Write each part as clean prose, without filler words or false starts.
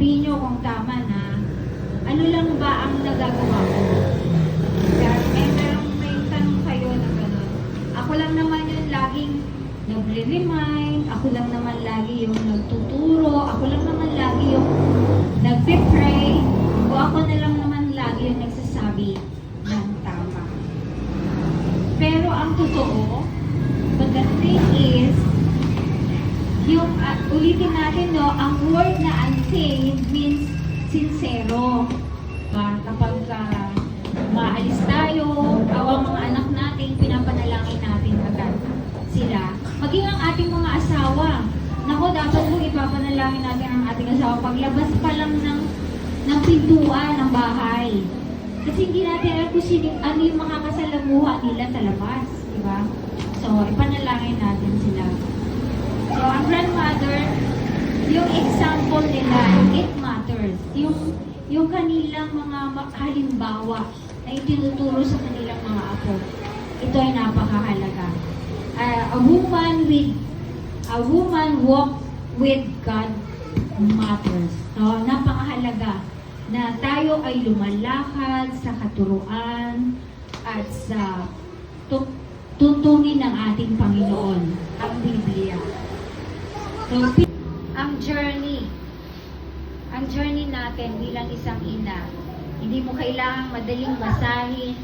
sabihin nyo kung tama na, ano lang ba ang nagagawa ko? May tanong kayo na gano'n. Ako lang naman yung laging nagre-remind, ako lang naman lagi yung nagtuturo, ako lang naman lagi yung nagpe-pray, o ako na lang naman lagi yung nagsasabi ng tama. Pero ang totoo, but the thing is, yung ulitin natin, no, ang word na unsaved means sincero. Kapag maalis tayo, ang mga anak natin, pinapanalangin natin agad sila. Maging ang ating mga asawa. Nako, dapat po ipapanalangin natin ang ating asawa paglabas pa lang ng pintuan ng bahay. Kasi hindi natin alam kung ano yung makakasalamuha nila sa labas. Diba? So, ipanalangin natin sila. So, ang grandmother, yung example nila, it matters. Yung kanilang mga halimbawa na itinuturo sa kanilang mga apo. Ito ay napakahalaga. A woman walk with God matters. So, napakahalaga na tayo ay lumalakad sa katuruan at sa tuntunin ng ating Panginoon, ang Biblia. So, ang journey natin bilang isang ina, hindi mo kailangang madaling basahin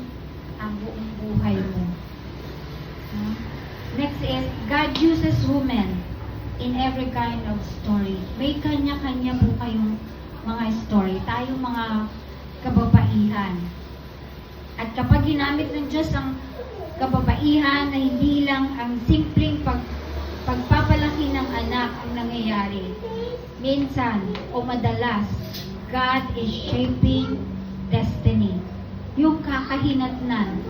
ang buong buhay mo. Next is, God uses women in every kind of story. May kanya-kanya po kayong mga story. Tayong mga kababaihan. At kapag ginamit ng Diyos ang kababaihan na hindi lang ang simpleng pagpapalaki ng anak ang nangyayari. Minsan o madalas, God is shaping destiny. Yung kakahinatnan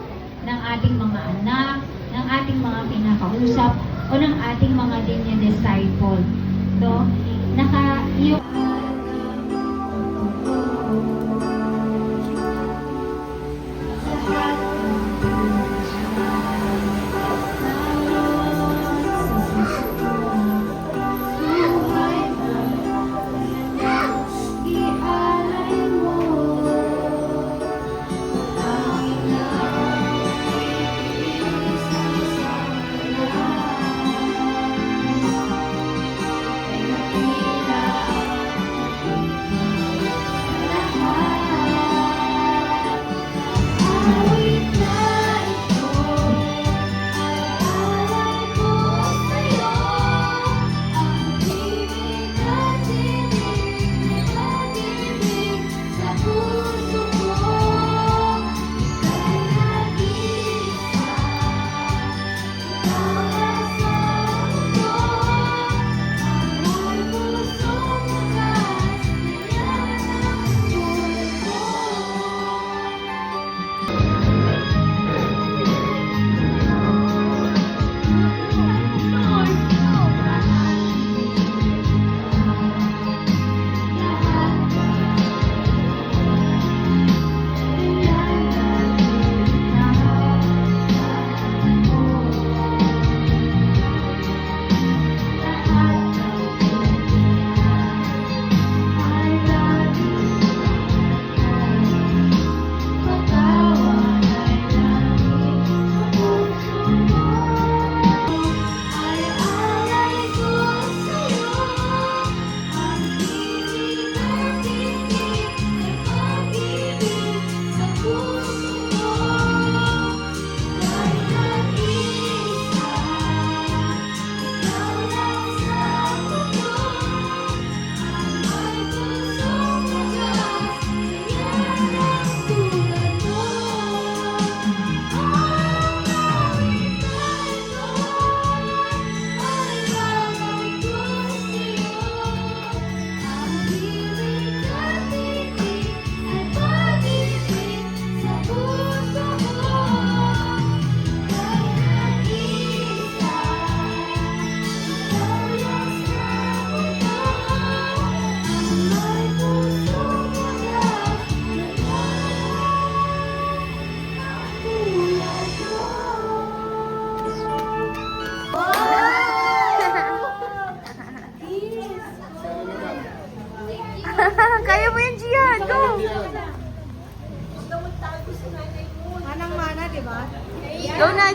ng ating mga anak, ng ating mga kinakausap, o ng ating mga disciple. So,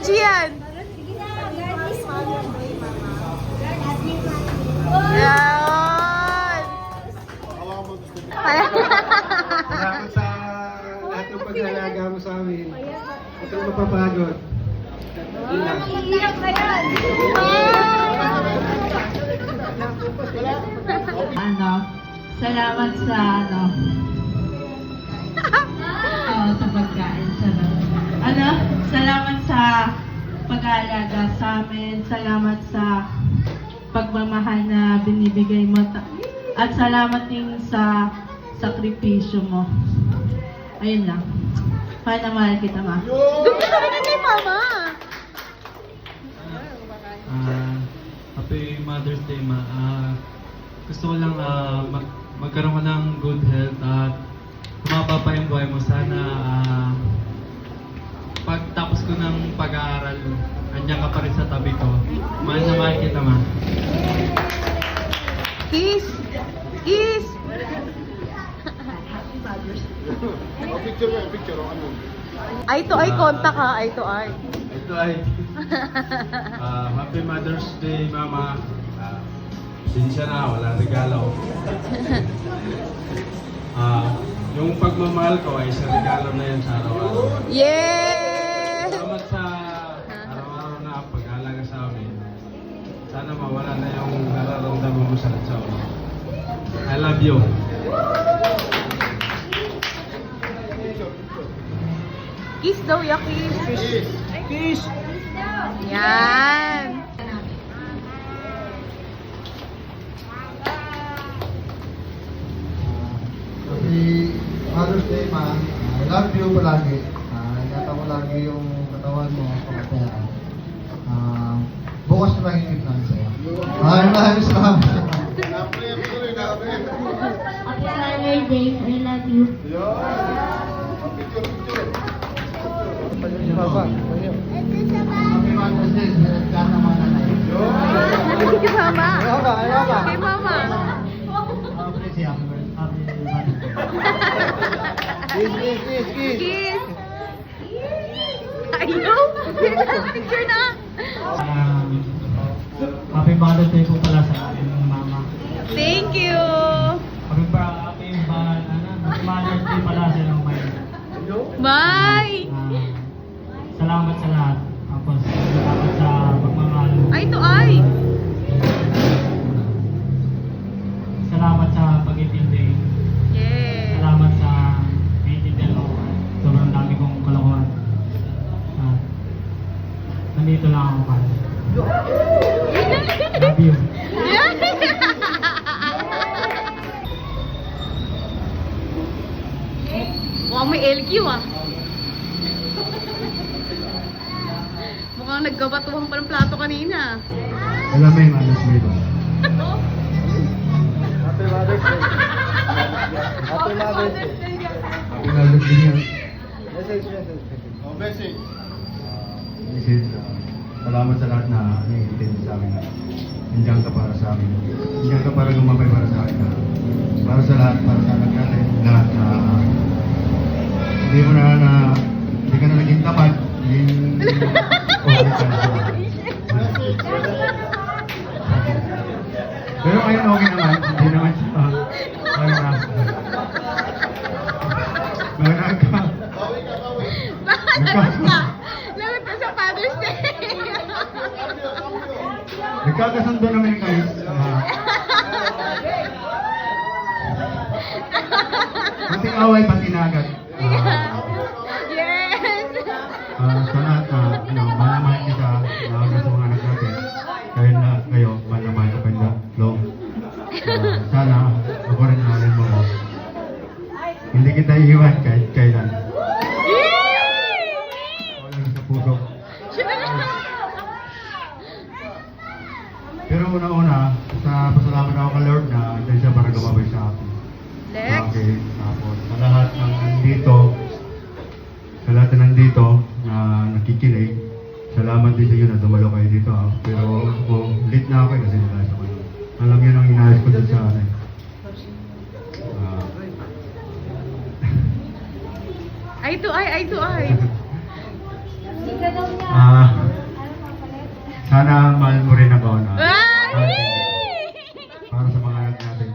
Gian. Sige na, God is good. Yan. Salamat sa lahat ng pag-alaga mo sa amin. Huwag kang mapapagod. Yun lang. Iiyak na yan. Salamat sa sa pagkain. Salamat sa pag-aalaga sa amin. Salamat sa pagmamahal na binibigay mo. At salamat din sa sakripisyo mo. Ayun lang. Mahal na mahal kita, ma. Gusto kami na kay Mama. Happy Mother's Day, ma. Gusto ko lang magkaroon ka ng good health at kumaba pa yung buhay mo. Sana pagtapos ko ng pag-aaral, andyan ka pa rin sa tabi ko. Mahal na mahal kita, ma. Kiss. Kiss. Picture, ano? Eye to eye contact ha, eye to eye. Ito ay Happy Mother's Day, Mama. Sinsya na, wala regalo. Yung pagmamahal ko ay isang regalo na yan sa araw-araw. Yeah! Salamat sa araw-araw na pag-alaga sa amin. Sana mawala na yung nararamdaman mo sa ulo. I love you. Kiss daw, ya kiss. Kiss! Yan. Happy Mother's Day, ma. I love you palagi. Ingatan mo lagi yung katawan mo, pagkatayaan. Bukas na lang yung namin sa'yo. Maraming salamat. Happy Father's Day. I love you. Happy Mother's Day. Sinagkaan naman na na yun. Kay Mama. Ayaw ka. Kay Mama. Kiss. Kiss. Ayaw. Picture na. Happy Mother's Day po pala sa akin ng mama. Thank you. Happy Mother's Day pala sa ng may. Bye. Salamat sa lahat. Tapos salamat sa pagmamahal. Eye to eye. Salamat sa pag-intindi. Yeah. Salamat sa naiintindihan mo. Sobrang dami kong kalokohan. Nandito lang ako pa. Love you. Mukhang may LQ ah. Mukhang naggabatuhan pa ng plato kanina. Alam mo yung Mother's Day ba? Happy Mother's Day. Happy Mother's Day. Happy Mother's Day yan. Message. Salamat sa lahat na naiintindihan sa amin. Nandiyan ka para sa amin. Nandiyan ka para gumabay para sa akin. Para sa lahat, para sa anak natin. Lahat na hindi ka na naging tamad. Hindi okay ka na. Pero ngayon okay naman. Hindi naman siya. Okay na. Lagot ka. Lagot ka. Lagot ka sa Father's Day. Nagkakasundo naman kayo. Kunting away pati nagat. Yes. Sa lahat na mahal kita, mahal sa mga anak natin. Kayo, mahal na mahal ka pa loob. Sana, ako rin mahalin mo ko. Hindi kita iiwan kahit kailan. Wala sa puso. Pero una-una, pasalamat ako kay Lord na dahil siya para gumabay sa akin. Lex. Okay, tapos sa lahat ng nandito, sa lahat na nandito na nakikinig, salamat din sa inyo na dumalo kayo dito. Pero late na ako kasi nilasa ko. Alam niyo nang inayos ko dun sa ano. Eye to eye, eye to eye. ganda daw niya. Sana mahal mo rin ako na. Ay! Para sa mga anak natin.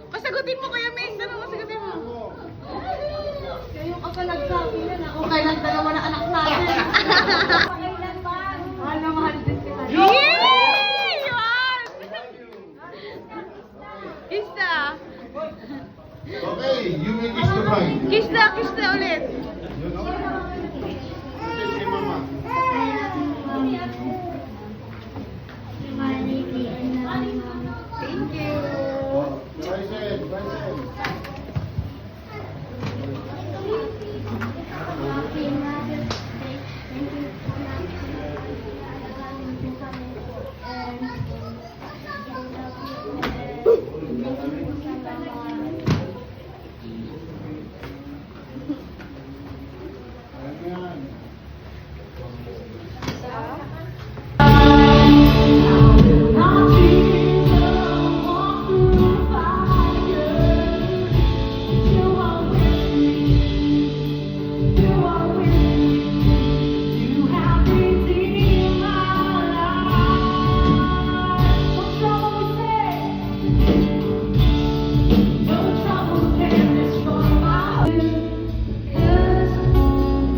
Pasagutin mo, Kuya Mace. Ano pasagutin mo? Kayo ka pa nagsabi na na okay lang dalawa na anak natin. Pakailan ba? Mahal na mahal din sila. Yay! Yun! Kiss na. Okay, you may kiss the bride. Kiss na ulit. Kiss mama. Thank you. Bryson, Bryson.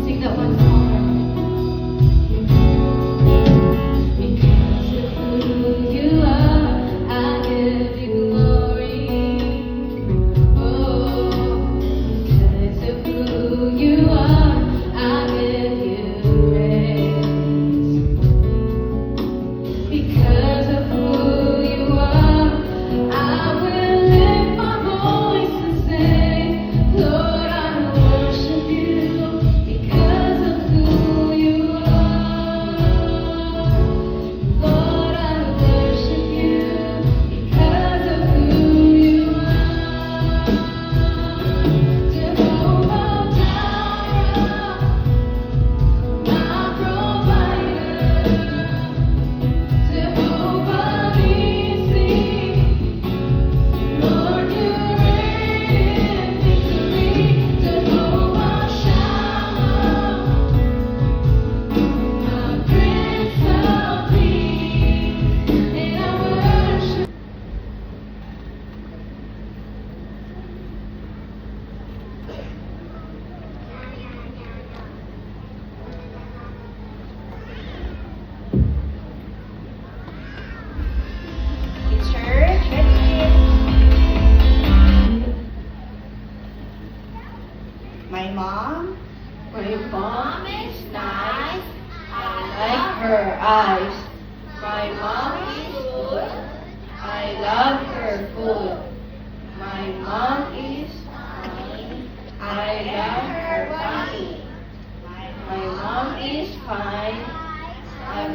Sing that one song. Because of who you are, I give you glory. Oh, because of who you are, I give you praise. Because of who you are, I will lift my voice and say, Lord, I worship you. Because of who you are, Lord, I worship you. Because of who you are, Jehovah Jireh, my provider. Jehovah Nissi, Lord, you reign in victory. Jehovah Shammah, my Prince of Peace, and I worship. My mom is nice. I like her eyes. My mom is good. I love her food. My mom is fine. I love her body. My mom is fine. I'm